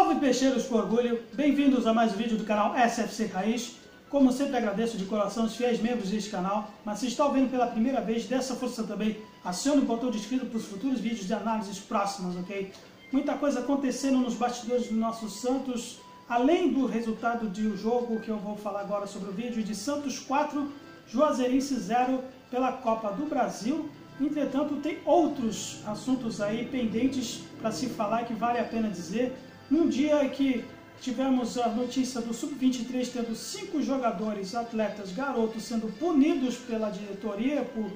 Salve peixeiros com orgulho, bem-vindos a mais um vídeo do canal SFC Raiz. Como sempre agradeço de coração os fiéis membros deste canal, mas se está vendo pela primeira vez, dê essa força também, acione o botão de inscrito para os futuros vídeos de análises próximas, ok? Muita coisa acontecendo nos bastidores do nosso Santos, além do resultado do jogo que eu vou falar agora sobre o vídeo, de Santos 4, Juazeirense 0 pela Copa do Brasil. Entretanto, tem outros assuntos aí pendentes para se falar que vale a pena dizer. Num dia que tivemos a notícia do Sub-23 tendo 5 jogadores, atletas, garotos sendo punidos pela diretoria por,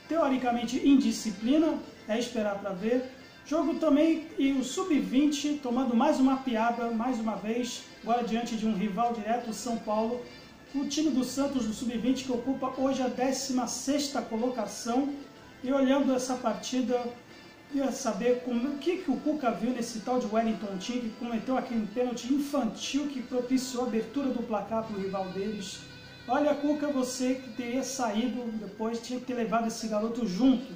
teoricamente, indisciplina, é esperar para ver. Jogo também e o Sub-20 tomando mais uma piada, mais uma vez, agora diante de um rival direto, o São Paulo. O time do Santos do Sub-20 que ocupa hoje a 16ª colocação. E olhando essa partida, queria saber o que o Cuca viu nesse tal de Wellington Tim, que cometeu aquele pênalti infantil que propiciou a abertura do placar para o rival deles. Olha, Cuca, você que teria saído depois, tinha que ter levado esse garoto junto.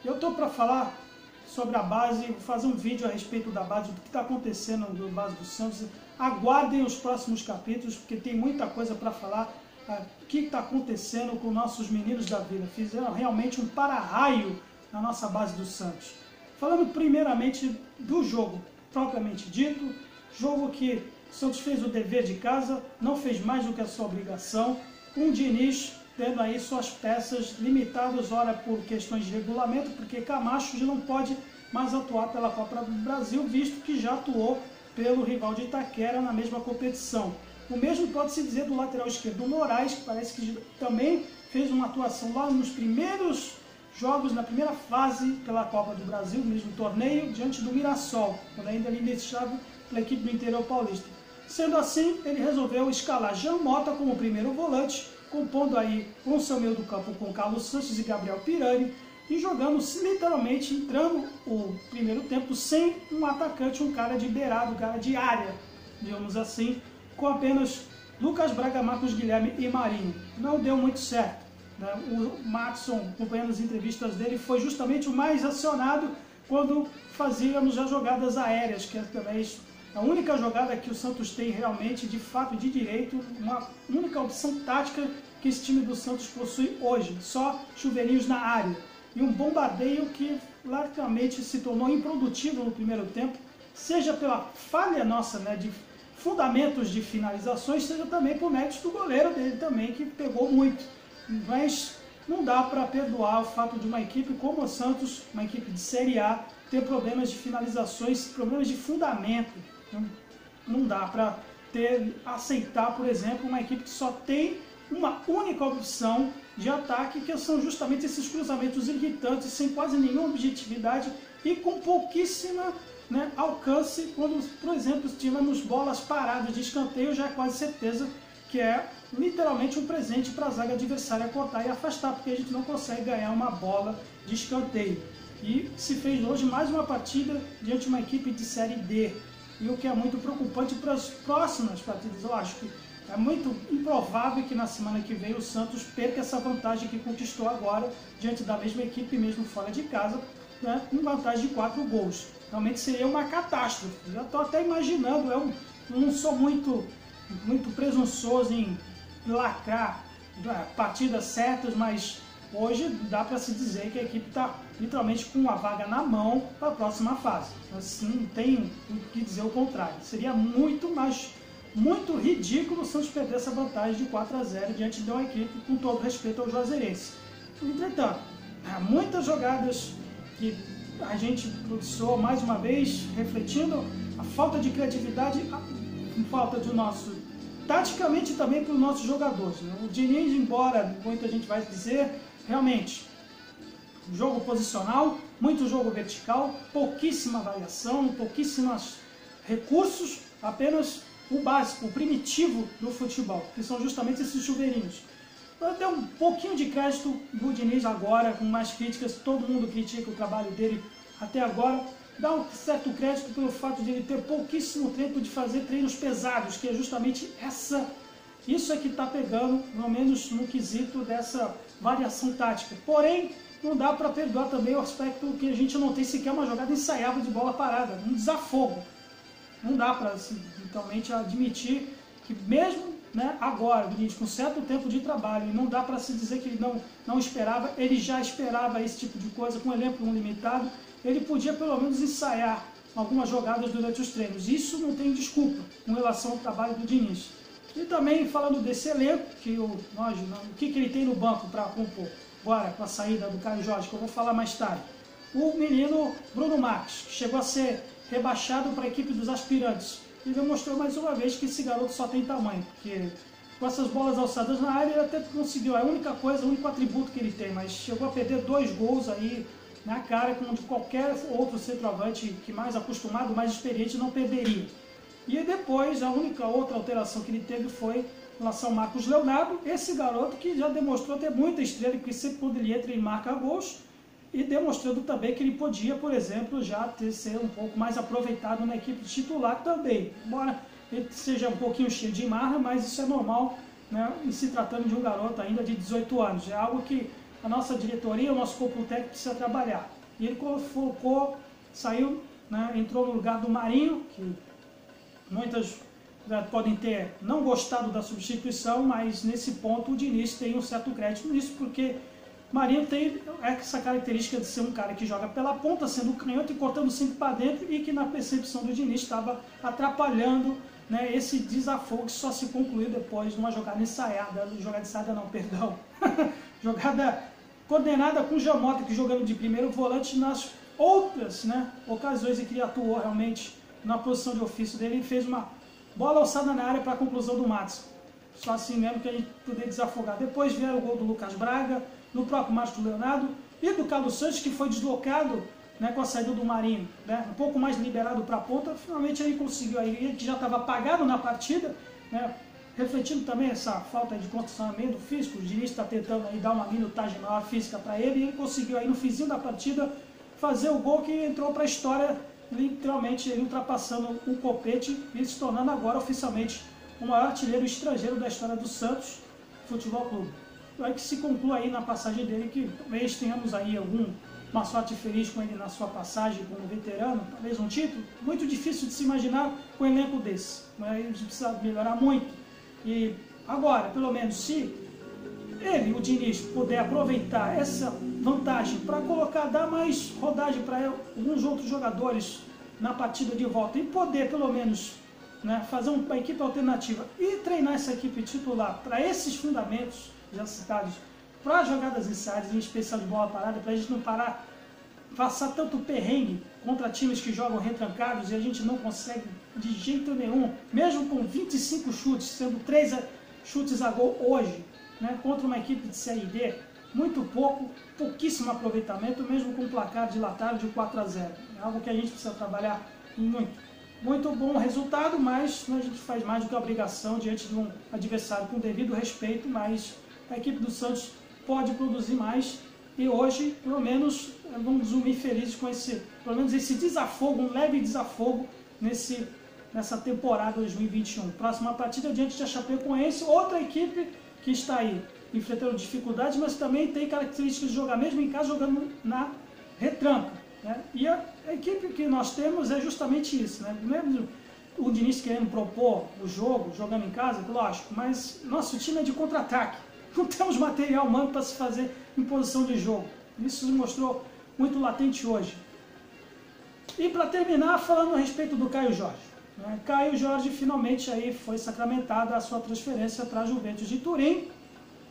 Eu estou para falar sobre a base, vou fazer um vídeo a respeito da base, do que está acontecendo na base do Santos. Aguardem os próximos capítulos, porque tem muita coisa para falar. O que está acontecendo com nossos meninos da Vila? Fizeram realmente um para-raio na nossa base do Santos. Falando primeiramente do jogo, propriamente dito, jogo que o Santos fez o dever de casa, não fez mais do que a sua obrigação, com o Diniz tendo aí suas peças limitadas, ora por questões de regulamento, porque Camacho já não pode mais atuar pela Copa do Brasil, visto que já atuou pelo rival de Itaquera na mesma competição. O mesmo pode-se dizer do lateral esquerdo, Moraes, que parece que também fez uma atuação lá nos primeiros jogos, na primeira fase pela Copa do Brasil, mesmo torneio, diante do Mirassol, quando ainda ele estava pela equipe do Interior Paulista. Sendo assim, ele resolveu escalar Jean Mota como primeiro volante, compondo aí com o seu meio do campo com Carlos Sanches e Gabriel Pirani, e jogando literalmente, entrando o primeiro tempo sem um atacante, um cara de beirado, um cara de área, digamos assim, com apenas Lucas Braga, Marcos Guilherme e Marinho. Não deu muito certo. O Matson, acompanhando as entrevistas dele, foi justamente o mais acionado quando fazíamos as jogadas aéreas, que é também a única jogada que o Santos tem realmente, de fato, de direito, uma única opção tática que esse time do Santos possui hoje, só chuveirinhos na área. E um bombardeio que largamente se tornou improdutivo no primeiro tempo, seja pela falha nossa, de fundamentos de finalizações, seja também por méritos do goleiro dele também, que pegou muito. Mas não dá para perdoar o fato de uma equipe como o Santos, uma equipe de Série A, ter problemas de finalizações, problemas de fundamento. Não dá para aceitar, por exemplo, uma equipe que só tem uma única opção de ataque, que são justamente esses cruzamentos irritantes, sem quase nenhuma objetividade e com pouquíssima alcance. Quando, por exemplo, tivemos bolas paradas de escanteio, já é quase certeza que é literalmente um presente para a zaga adversária cortar e afastar, porque a gente não consegue ganhar uma bola de escanteio. E se fez hoje mais uma partida diante de uma equipe de Série D, e o que é muito preocupante para as próximas partidas. Eu acho que é muito improvável que na semana que vem o Santos perca essa vantagem que conquistou agora diante da mesma equipe, mesmo fora de casa, com vantagem de 4 gols. Realmente seria uma catástrofe. Já estou até imaginando, eu não sou muito presunçoso em lacrar partidas certas, mas hoje dá para se dizer que a equipe está literalmente com a vaga na mão para a próxima fase. Assim, não tem o que dizer o contrário. Seria muito ridículo o Santos perder essa vantagem de 4-0 diante de uma equipe, com todo respeito ao Juazeirense. Entretanto, há muitas jogadas que a gente produziu mais uma vez, refletindo a falta de criatividade, a falta do nosso, taticamente também para os nossos jogadores. O Diniz, embora muita gente vai dizer, realmente, jogo posicional, muito jogo vertical, pouquíssima variação, pouquíssimos recursos, apenas o básico, o primitivo do futebol, que são justamente esses chuveirinhos. Eu tenho um pouquinho de crédito do Diniz agora, com mais críticas, todo mundo critica o trabalho dele até agora, dá um certo crédito pelo fato de ele ter pouquíssimo tempo de fazer treinos pesados, que é justamente isso é que está pegando, pelo menos no quesito dessa variação tática. Porém, não dá para perdoar também o aspecto que a gente não tem sequer uma jogada ensaiável de bola parada, um desafogo. não dá para realmente admitir que mesmo, né, agora, com certo tempo de trabalho, e não dá para se dizer que ele não esperava, ele já esperava esse tipo de coisa, com um elenco limitado, ele podia pelo menos ensaiar algumas jogadas durante os treinos. Isso não tem desculpa com relação ao trabalho do Diniz. E também falando desse elenco, o que ele tem no banco para compor, agora com a saída do Caio Jorge, que eu vou falar mais tarde. O menino Bruno Marques, que chegou a ser rebaixado para a equipe dos aspirantes, e demonstrou mais uma vez que esse garoto só tem tamanho, porque com essas bolas alçadas na área ele até conseguiu, é a única coisa, o único atributo que ele tem, mas chegou a perder 2 gols aí na cara, como de qualquer outro centroavante que mais acostumado, mais experiente não perderia. E depois, a única outra alteração que ele teve foi em relação ao Marcos Leonardo, esse garoto que já demonstrou ter muita estrela, porque sempre quando ele entra ele marca gols, e demonstrando também que ele podia, por exemplo, já ser um pouco mais aproveitado na equipe titular também. Embora ele seja um pouquinho cheio de marra, mas isso é normal, né, em se tratando de um garoto ainda de 18 anos. É algo que a nossa diretoria, o nosso corpo técnico precisa trabalhar. E ele focou, saiu, né, entrou no lugar do Marinho, que muitas podem ter não gostado da substituição, mas nesse ponto o Diniz tem um certo crédito nisso, porque Marinho tem essa característica de ser um cara que joga pela ponta, sendo canhoto e cortando sempre para dentro, e que na percepção do Diniz estava atrapalhando, né, esse desafogo que só se concluiu depois de uma jogada ensaiada, jogada coordenada com o Jamota, que jogando de primeiro volante nas outras, né, ocasiões em que ele atuou realmente na posição de ofício dele, ele fez uma bola alçada na área para a conclusão do Matos. Só assim mesmo que a gente poder desafogar. Depois vieram o gol do Lucas Braga, do próprio Marcos Leonardo e do Carlos Santos, que foi deslocado, né, com a saída do Marinho, né, um pouco mais liberado para a ponta. Finalmente ele conseguiu, ele que já estava apagado na partida, né, refletindo também essa falta de condicionamento físico. O Diniz está tentando aí dar uma minutagem maior física para ele, e ele conseguiu aí no finzinho da partida fazer o gol que entrou para a história, literalmente ele ultrapassando o Copete e se tornando agora oficialmente o maior artilheiro estrangeiro da história do Santos Futebol Clube. Aí que se conclua aí na passagem dele, que talvez tenhamos aí uma sorte feliz com ele na sua passagem como veterano, talvez um título. Muito difícil de se imaginar com um elenco desse, mas a gente precisa melhorar muito. E agora, pelo menos, se ele, o Diniz, puder aproveitar essa vantagem para dar mais rodagem para alguns outros jogadores na partida de volta e poder, pelo menos, né, fazer uma equipe alternativa e treinar essa equipe titular para esses fundamentos já citados, para jogadas ensaiadas, em especial de bola parada, para a gente não passar tanto perrengue contra times que jogam retrancados e a gente não consegue de jeito nenhum, mesmo com 25 chutes, sendo 3 chutes a gol hoje, né, contra uma equipe de Série D, muito pouquíssimo aproveitamento, mesmo com um placar dilatado de 4-0. É algo que a gente precisa trabalhar muito. Muito bom resultado, mas a gente faz mais do que a obrigação diante de um adversário com devido respeito, mas a equipe do Santos pode produzir mais e hoje, pelo menos, vamos dormir felizes com pelo menos esse desafogo, um leve desafogo nessa temporada 2021. Próxima partida diante da Chapecoense, outra equipe que está aí enfrentando dificuldades, mas também tem características de jogar mesmo em casa, jogando na retranca, né? E a equipe que nós temos é justamente isso, né? Mesmo o Diniz querendo propor o jogo, jogando em casa, lógico, mas nosso time é de contra-ataque. Não temos material humano para se fazer em posição de jogo. Isso se mostrou muito latente hoje. E para terminar, falando a respeito do Caio Jorge. Né? Caio Jorge finalmente aí foi sacramentada a sua transferência para a Juventus de Turim,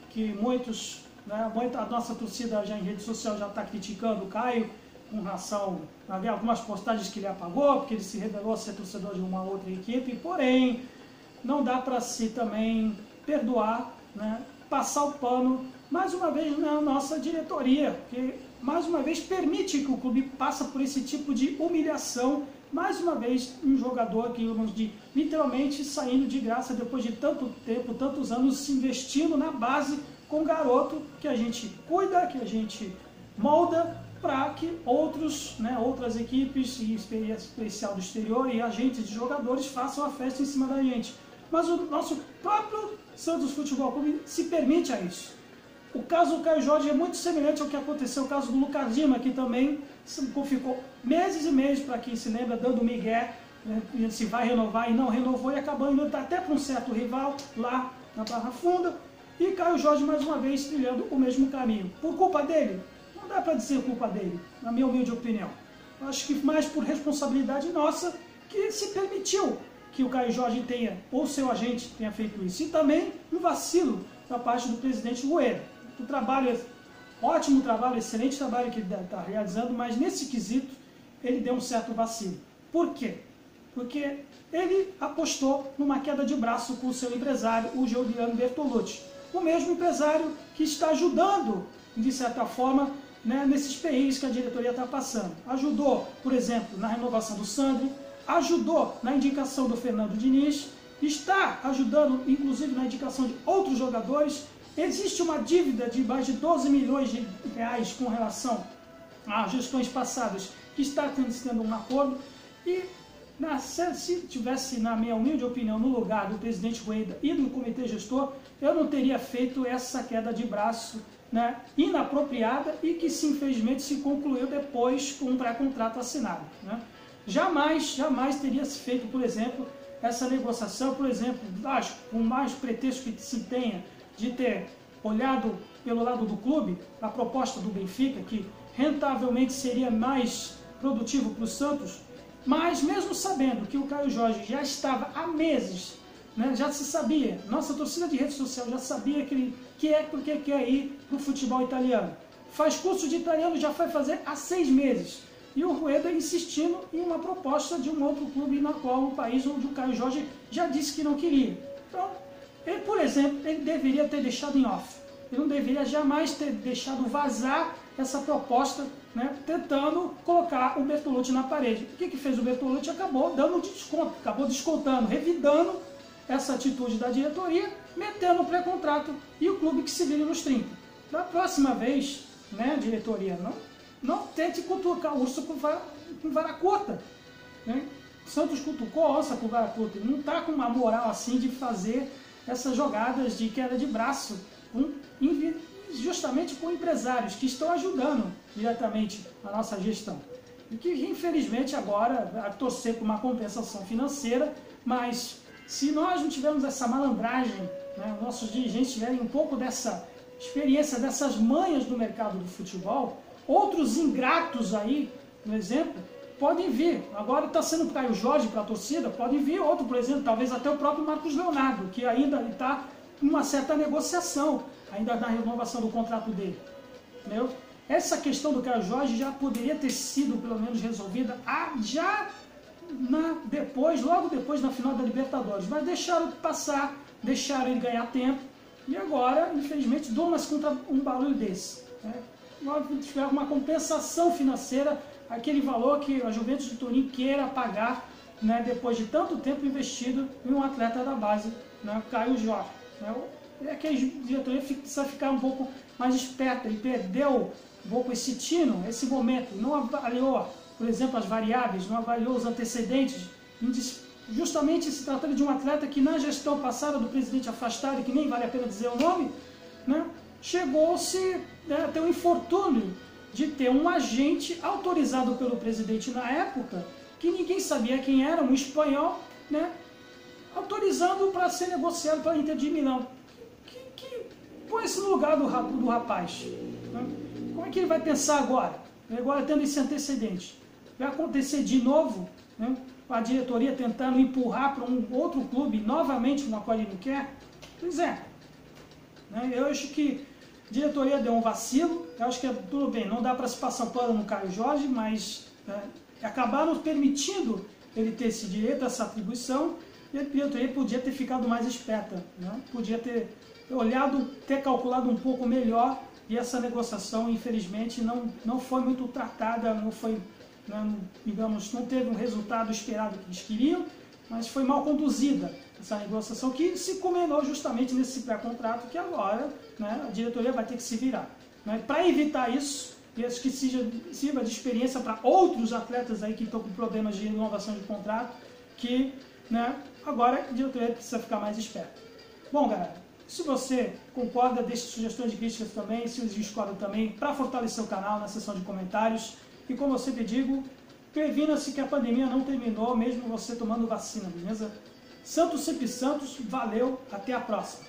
que muitos, né, a nossa torcida já em rede social já está criticando o Caio com relação a algumas postagens que ele apagou, porque ele se revelou ser torcedor de uma outra equipe, porém não dá para se também perdoar, né, passar o pano mais uma vez na nossa diretoria, que mais uma vez permite que o clube passe por esse tipo de humilhação, mais uma vez um jogador que literalmente saindo de graça depois de tanto tempo, tantos anos se investindo na base com um garoto que a gente cuida, que a gente molda para que outras equipes, em especial do exterior, e agentes de jogadores façam a festa em cima da gente. Mas o nosso próprio Santos Futebol Clube se permite a isso. O caso do Caio Jorge é muito semelhante ao que aconteceu no caso do Lucas Lima, que também ficou meses e meses, para quem se lembra, dando migué se vai renovar e não renovou, e acabou indo até para um certo rival lá na Barra Funda, e Caio Jorge mais uma vez trilhando o mesmo caminho. Por culpa dele? Não dá para dizer culpa dele, na minha humilde opinião. Eu acho que mais por responsabilidade nossa, que se permitiu que o Caio Jorge tenha, ou seu agente tenha feito isso. E também um vacilo da parte do presidente Rueda. O trabalho, ótimo trabalho, excelente trabalho que ele está realizando, mas nesse quesito ele deu um certo vacilo. Por quê? Porque ele apostou numa queda de braço com o seu empresário, o Giuliano Bertolucci. O mesmo empresário que está ajudando, de certa forma, né, nesses perrengues que a diretoria está passando. Ajudou, por exemplo, na renovação do Sandri, ajudou na indicação do Fernando Diniz, está ajudando, inclusive, na indicação de outros jogadores. Existe uma dívida de mais de 12 milhões de reais com relação às gestões passadas, que está tendo um acordo. E se tivesse, na minha humilde opinião, no lugar do presidente Rueda e do comitê gestor, eu não teria feito essa queda de braço, né, inapropriada, e que infelizmente se concluiu depois com um pré-contrato assinado, né. Jamais teria se feito, por exemplo, essa negociação, por exemplo, acho, com mais pretexto que se tenha de ter olhado pelo lado do clube a proposta do Benfica, que rentavelmente seria mais produtivo para o Santos, mas mesmo sabendo que o Caio Jorge já estava há meses, né, já se sabia, nossa torcida de rede social já sabia que ele quer ir para o futebol italiano. Faz curso de italiano, já vai fazer há 6 meses. E o Rueda insistindo em uma proposta de um outro clube na qual o país onde o Caio Jorge já disse que não queria. Então, ele, por exemplo, ele deveria ter deixado em off. Ele não deveria jamais ter deixado vazar essa proposta, né, tentando colocar o Bertolucci na parede. O que fez o Bertolucci? Acabou dando desconto, acabou descontando, revidando essa atitude da diretoria, metendo o pré-contrato e o clube que se vire nos 30. Da próxima vez, né, diretoria, não tente cutucar o urso com vara curta. Né? O Santos cutucou a onça com vara curta. Ele não está com uma moral assim de fazer essas jogadas de queda de braço, justamente com empresários que estão ajudando diretamente a nossa gestão. E que, infelizmente, agora a torcer por uma compensação financeira, mas se nós não tivermos essa malandragem, né, nossos dirigentes tiverem um pouco dessa experiência, dessas manhas do mercado do futebol, outros ingratos aí, por exemplo, podem vir. Agora está sendo Caio Jorge para a torcida, podem vir outro, por exemplo, talvez até o próprio Marcos Leonardo, que ainda está em uma certa negociação, ainda na renovação do contrato dele. Entendeu? Essa questão do Caio Jorge já poderia ter sido, pelo menos, resolvida logo depois na final da Libertadores, mas deixaram passar, deixaram ele ganhar tempo, e agora, infelizmente, dou-nas contra um barulho desse. Né? Tiver uma compensação financeira, aquele valor que a Juventus de Turim queira pagar, né, depois de tanto tempo investido em um atleta da base, né, Caio Jorge. Né? É que a diretoria precisa ficar um pouco mais esperta e perdeu um pouco esse tino, esse momento, não avaliou, por exemplo, as variáveis, não avaliou os antecedentes, justamente se tratando de um atleta que na gestão passada do presidente afastado, que nem vale a pena dizer o nome, né, chegou-se a ter um infortúnio de ter um agente autorizado pelo presidente na época, que ninguém sabia quem era, um espanhol, né, autorizando para ser negociado para a Inter de Milão. Põe esse no lugar do rapaz. Né? Como é que ele vai pensar agora? Agora tendo esse antecedente. Vai acontecer de novo, né, a diretoria tentando empurrar para um outro clube novamente na qual ele não quer? Pois é. Né? Eu acho que a diretoria deu um vacilo. Eu acho que tudo bem, não dá para se passar pano no Caio Jorge, mas acabaram permitindo ele ter esse direito, essa atribuição, e a diretoria podia ter ficado mais esperta, né? Podia ter olhado, ter calculado um pouco melhor, e essa negociação, infelizmente, não foi muito tratada, não foi, né, digamos, não teve um resultado esperado que eles queriam, mas foi mal conduzida essa negociação, que se culminou justamente nesse pré-contrato que agora, né, a diretoria vai ter que se virar. Né? Para evitar isso, e acho que sirva de experiência para outros atletas aí que estão com problemas de renovação de contrato, que, né, agora a diretoria precisa ficar mais esperta. Bom, galera, se você concorda, deixe sugestões de críticas também, se discorda também, para fortalecer o canal na seção de comentários. E como eu sempre digo, previna-se que a pandemia não terminou, mesmo você tomando vacina, beleza? Santos sempre santos, valeu, até a próxima!